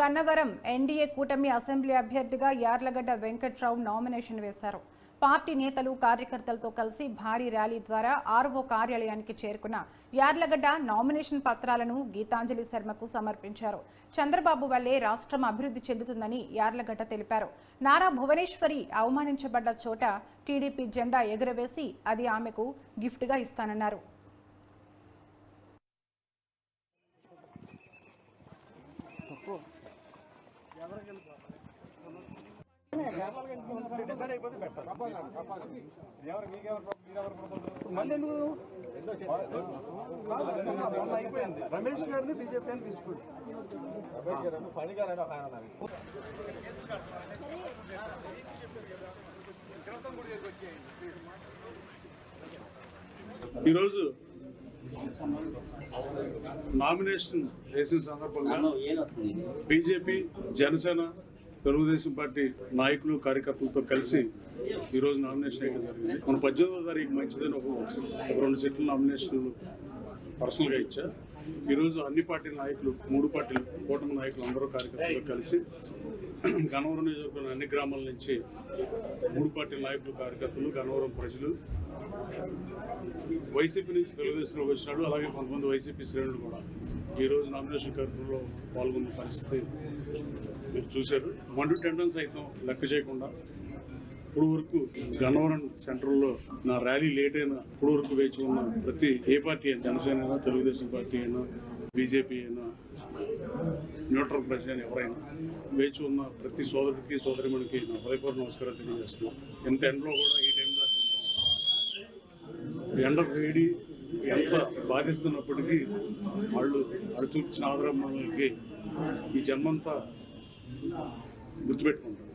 Gannavaram NDA కూటమి assembly అభ్యర్థిగా Yarlagadda Venkatrao nomination వేశారు. పార్టీ నేతలు కార్యకర్తలతో కలిసి భారీ ర్యాలీ ద్వారా ఆర్ఓ కార్యాలయానికి చేరుకున్న యార్లగడ్డ నామినేషన్ పత్రాలను గీతాంజలి శర్మకు సమర్పించారు. చంద్రబాబు వల్లే రాష్ట్రం అభివృద్ధి చెందుతుందని యార్లగడ్డ తెలిపారు. నారా భువనేశ్వరి అవమానించబడ్డ చోట టీడీపీ జెండా ఎగురవేసి అది ఆమెకు గిఫ్ట్గా ఇస్తానన్నారు. రమేష్ గారిని బీజేపీ అని తీసుకోండి. ఈరోజు నామినేషన్ వేసిన సందర్భంగా బీజేపీ, జనసేన, తెలుగుదేశం పార్టీ నాయకులు, కార్యకర్తలతో కలిసి ఈరోజు నామినేషన్ వేయడం జరిగింది. మన 18వ తారీఖు మంచిదని ఒక 2 సెట్ల నామినేషన్లు పర్సనల్గా ఇచ్చా. ఈరోజు అన్ని పార్టీల నాయకులు, 3 పార్టీలు కూటమి నాయకులు అందరూ కార్యకర్తలు కలిసి గన్నవరం నియోజకవర్గం అన్ని గ్రామాల నుంచి 3 పార్టీల నాయకులు, కార్యకర్తలు, గన్నవరం ప్రజలు, వైసీపీ నుంచి తెలుగుదేశంలోకి వచ్చినాడు, అలాగే కొంతమంది వైసీపీ శ్రేణులు కూడా ఈరోజు నామినేషన్ కార్యక్రమంలో పాల్గొన్న పరిస్థితి మీరు చూశారు. మండు టెండన్ సైతం లెక్క చేయకుండా ఇప్పుడు వరకు గన్నవరం సెంటర్లో నా ర్యాలీ లేట్ అయినా ఇప్పుడు వరకు వేచి ఉన్న ప్రతి ఏ పార్టీ అయినా, జనసేన అయినా, తెలుగుదేశం పార్టీ అయినా, బీజేపీ అయినా, న్యూట్రల్ ప్రజలు అయినా, ఎవరైనా వేచి ఉన్న ప్రతి సోదరుడికి, సోదరిమణికి నా హృదయపూర్వక నమస్కారాలు తెలియజేస్తున్నాను. ఎంత ఎండలో కూడా ఈ టైం దాకా ఎండ వేడి ఎంత బాధిస్తున్నప్పటికీ వాళ్ళు చూపించిన ఆదరణ మనకి ఈ జన్మంతా గుర్తుపెట్టుకుంటారు.